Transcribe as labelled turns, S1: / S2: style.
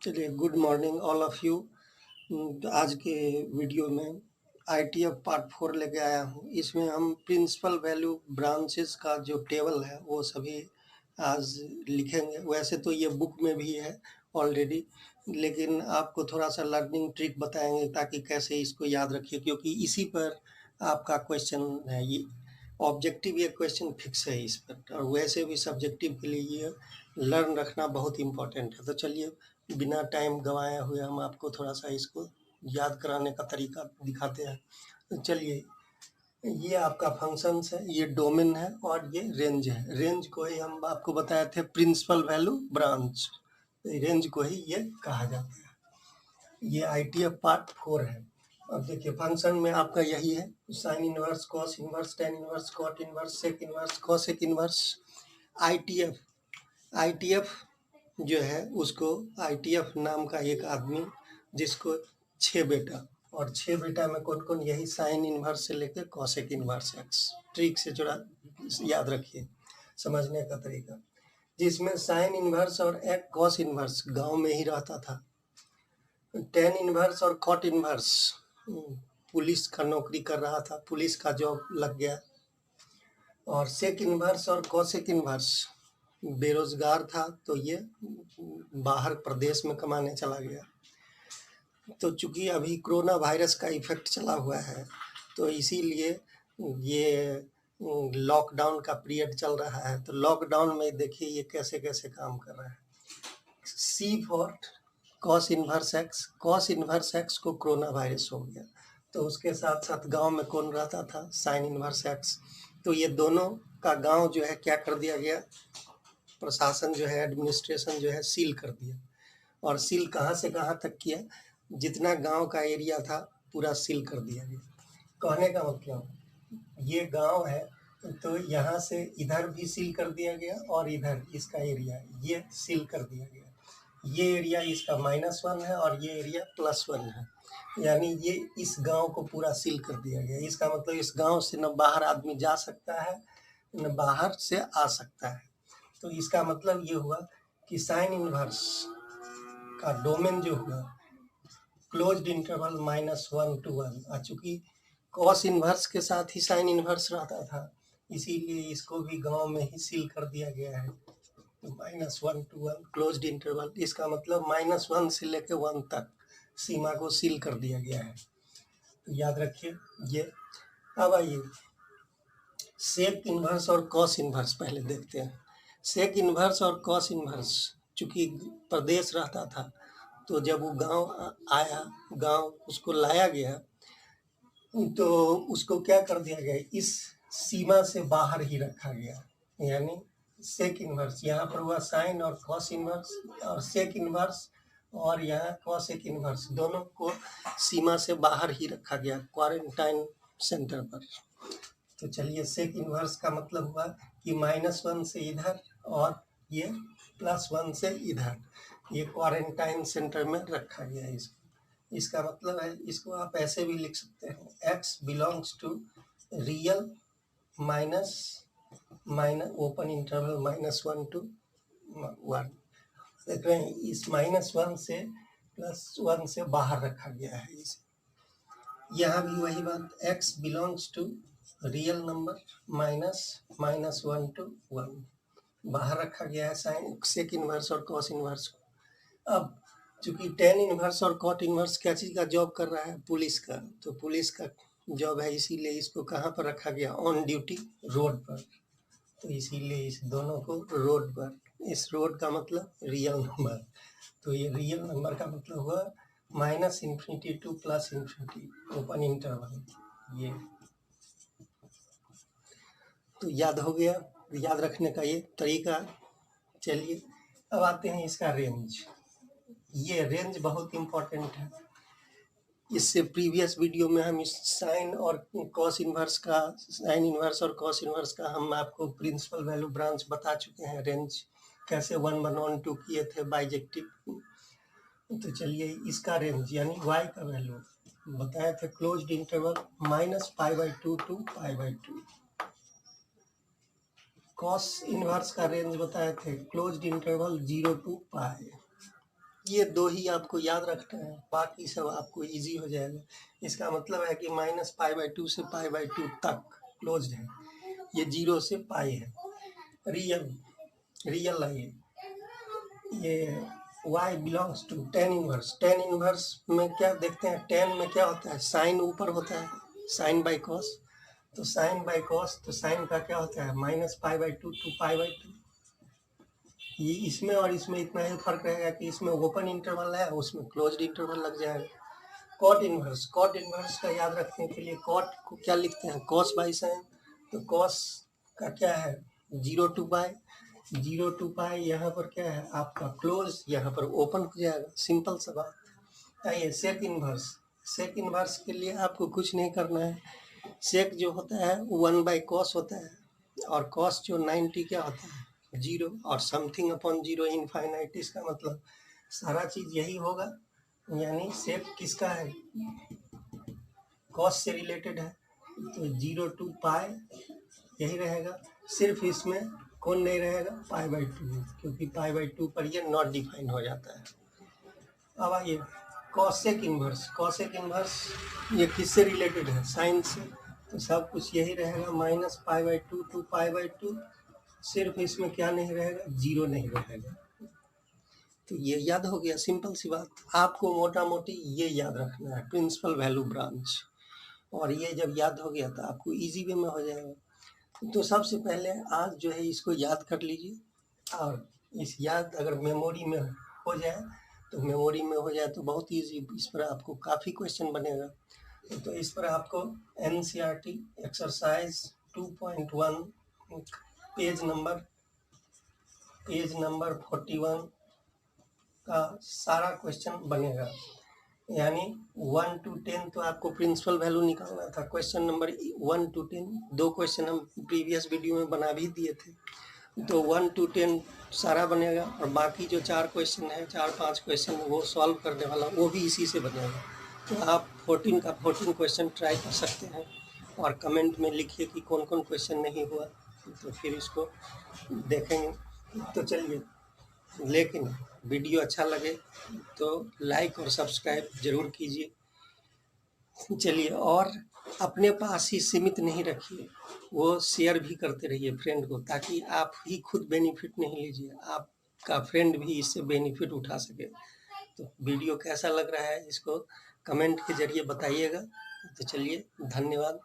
S1: चलिए, good morning all of you. तो आज के वीडियो में आईटीएफ पार्ट 4 लेके आया हूँ। इसमें हम प्रिंसिपल वैल्यू ब्रांचेस का जो टेबल है वो सभी आज लिखेंगे। वैसे तो ये बुक में भी है ऑलरेडी, लेकिन आपको थोड़ा सा लर्निंग ट्रिक बताएंगे ताकि कैसे इसको याद रखिए, क्योंकि इसी पर आपका क्वेश्चन है। ये ऑब्जेक्टिव ये क्वेश्चन फिक्स है इस पर, और वैसे भी सब्जेक्टिव के लिए ये लर्न रखना बहुत इम्पोर्टेंट है। तो चलिए, बिना टाइम गंवाए हुए हम आपको थोड़ा-सा इसको याद कराने का तरीका दिखाते हैं। तो चलिए, ये आपका फंक्शंस है, ये डोमेन है और ये रेंज है। रेंज को ही हम आपको बताए थे प्रिंसिपल वैल्यू ब्रांच, रेंज को ही ये कहा जाता है। ये आईटीएफ पार्ट 4 है। अब देखिए, फंक्शन में आपका यही है, sine inverse, cos inverse, tan inverse, cot inverse, sec inverse, cosec inverse. ITF ITF जो है उसको, आईटीएफ नाम का एक आदमी जिसको 6 बेटा, और 6 बेटा में कौन कौन, यही साइन इनवर्स से लेकर कॉसेक इनवर्स एक्स। ट्रिक से थोड़ा याद रखिए, समझने का तरीका। जिसमें साइन इनवर्स और एक कॉस इनवर्स गांव में ही रहता था। टेन इनवर्स और कॉट इनवर्स पुलिस का नौकरी कर रहा था, पुलिस का जॉब लग गया। और सेक इनवर्स और कॉसेक इनवर्स बेरोजगार था, तो ये बाहर प्रदेश में कमाने चला गया। तो चूंकि अभी कोरोना वायरस का इफेक्ट चला हुआ है, तो इसीलिए ये लॉकडाउन का पीरियड चल रहा है। तो लॉकडाउन में देखिए ये कैसे कैसे काम कर रहा है। C for cos inverse x, cos inverse x को कोरोना वायरस हो गया, तो उसके साथ साथ गांव में कौन रहता था, साइन इनवर्स एक्स। तो ये दोनों का गांव जो है क्या कर दिया गया, प्रशासन जो है, एडमिनिस्ट्रेशन जो है, सील कर दिया। और सील कहाँ से कहाँ तक किया, जितना गांव का एरिया था पूरा सील कर दिया गया। कहने का मतलब, ये गांव है तो यहाँ से इधर भी सील कर दिया गया, और इधर इसका एरिया ये सील कर दिया गया। ये एरिया इसका -1 है और ये एरिया +1 है, यानी ये इस गांव को पूरा सील कर दिया गया। इसका मतलब इस गांव से न बाहर आदमी जा सकता है न बाहर से आ सकता है। तो इसका मतलब ये हुआ कि साइन इनवर्स का डोमेन जो हुआ क्लोज्ड इंटरवल -1 to 1, और चूंकि कॉस इनवर्स के साथ ही साइन इनवर्स रहता था, इसीलिए इसको भी गांव में ही सील कर दिया गया है। -1 to 1 क्लोज्ड इंटरवल, इसका मतलब -1 से लेकर 1 तक सीमा को सील कर दिया गया है। तो याद रखिए ये। अब आइए सेक इनवर्स और कॉस इनवर्स पहले देखते हैं। सेक इनवर्स और कॉस इनवर्स, चूंकि प्रदेश रहता था, तो जब वो गांव आया, गांव उसको लाया गया, तो उसको क्या कर दिया गया, इस सीमा से बाहर ही रखा गया। यानी सेक इनवर्स यहाँ पर हुआ साइन और कॉस इनवर्स, और सेक इनवर्स और यहाँ कॉसेक इनवर्स, दोनों को सीमा से बाहर ही रखा गया क्वारंटाइन सेंटर पर। तो चलिए, सेक इनवर्स का मतलब हुआ कि -1 से इधर और ये +1 से इधर, ये क्वारंटाइन सेंटर में रखा गया है इसको। इसका मतलब है, इसको आप ऐसे भी लिख सकते हैं, x belongs to real minus open interval -1 to 1। देख रहे हैं, इस -1 से +1 से बाहर रखा गया है इसे। यहाँ भी वही बात, x belongs to real number -(-1 to 1) बाहर रखा गया है साइन सेक इनवर्स और कॉस इनवर्स को। अब चूंकि टेन इनवर्स और कॉट इनवर्स क्या चीज़ का जॉब कर रहा है, पुलिस का, तो पुलिस का जॉब है, इसीलिए इसको कहाँ पर रखा गया, ऑन ड्यूटी रोड पर। तो इसीलिए इस दोनों को रोड पर, इस रोड का मतलब रियल नंबर। तो ये रियल नंबर का मतलब हुआ -∞ to +∞, ओपन इंटरवल। ये तो याद हो गया, याद रखने का ये तरीका। चलिए, अब आते हैं इसका रेंज। ये रेंज बहुत इम्पोर्टेंट है। इससे प्रीवियस वीडियो में हम इस साइन और कॉस इनवर्स का, साइन इनवर्स और कॉस इनवर्स का हम आपको प्रिंसिपल वैल्यू ब्रांच बता चुके हैं। रेंज कैसे 1 1 2 किए थे बाइजेक्टिव। तो चलिए, इसका रेंज यानी y का वैल्यू बताए थे, closed interval -π/2 to π/2। Cos inverse का रेंज बताए थे, क्लोज्ड इंटरवल 0 to π। ये 2 ही आपको याद रखना है, बाकी सब आपको इजी हो जाएगा। इसका मतलब है कि -π/2 से π/2 तक क्लोज्ड है, ये 0 से पाई है। रियल है ये y belongs to tan inverse. tan inverse में क्या देखते हैं, tan में क्या होता है, साइन ऊपर होता है, साइन बाई कॉस। तो साइन बाई कॉस, तो साइन का क्या होता है -π/2 टू π/2। ये इसमें और इसमें इतना ही फर्क रहेगा कि इसमें ओपन इंटरवल है, उसमें क्लोज्ड इंटरवल लग जाएगा। कॉट इनवर्स, कॉट इनवर्स का याद रखने के लिए कॉट को क्या लिखते हैं, कॉस बाई साइन। तो कॉस का क्या है 0 to π, 0 to π, यहाँ पर क्या है आपका क्लोज, यहाँ पर ओपन हो जाएगा, सिंपल सा बात। आइए सेक इनवर्स। सेक इनवर्स के लिए आपको कुछ नहीं करना है। सेक जो होता है 1/cos होता है, और cos जो 90 क्या होता है 0, और समथिंग अपॉन 0 इनफाइनाइट। इसका मतलब सारा चीज यही होगा, यानी सेक किसका है, cos से रिलेटेड है, तो 0 to π यही रहेगा। सिर्फ इसमें कौन नहीं रहेगा, π/2, क्योंकि π/2 पर ये नॉट डिफाइन हो जाता है। अब आइए कॉसेक इनवर्स। कॉसेक इनवर्स ये किससे रिलेटेड है, साइन से, तो सब कुछ यही रहेगा -π/2 टू π/2। सिर्फ इसमें क्या नहीं रहेगा, 0 नहीं रहेगा। तो ये याद हो गया, सिंपल सी बात। आपको मोटा मोटी ये याद रखना है, प्रिंसिपल वैल्यू ब्रांच। और ये जब याद हो गया तो आपको इजी वे में हो जाएगा। तो सबसे पहले आज जो है इसको याद कर लीजिए, और इस याद अगर मेमोरी में हो जाए तो मेमोरी में हो जाए तो बहुत इजी, इस पर आपको काफ़ी क्वेश्चन बनेगा। तो इस पर आपको NCERT एक्सरसाइज 2.1 पेज नंबर 41 का सारा क्वेश्चन बनेगा। यानी 1 to 10 तो आपको प्रिंसिपल वैल्यू निकालना था। क्वेश्चन नंबर 1 to 10 2 क्वेश्चन हम प्रीवियस वीडियो में बना भी दिए थे, तो 1 to 10 सारा बनेगा, और बाकी जो 4 क्वेश्चन है, 4-5 क्वेश्चन वो सॉल्व करने वाला वो भी इसी से बनेगा। तो आप 14 का 14 क्वेश्चन ट्राई कर सकते हैं, और कमेंट में लिखिए कि कौन कौन क्वेश्चन नहीं हुआ, तो फिर इसको देखेंगे। तो चलिए, लेकिन वीडियो अच्छा लगे तो लाइक और सब्सक्राइब जरूर कीजिए। चलिए, और अपने पास ही सीमित नहीं रखिए, वो शेयर भी करते रहिए फ्रेंड को, ताकि आप ही खुद बेनिफिट नहीं लीजिए, आपका फ्रेंड भी इससे बेनिफिट उठा सके। तो वीडियो कैसा लग रहा है इसको कमेंट के जरिए बताइएगा। तो चलिए, धन्यवाद।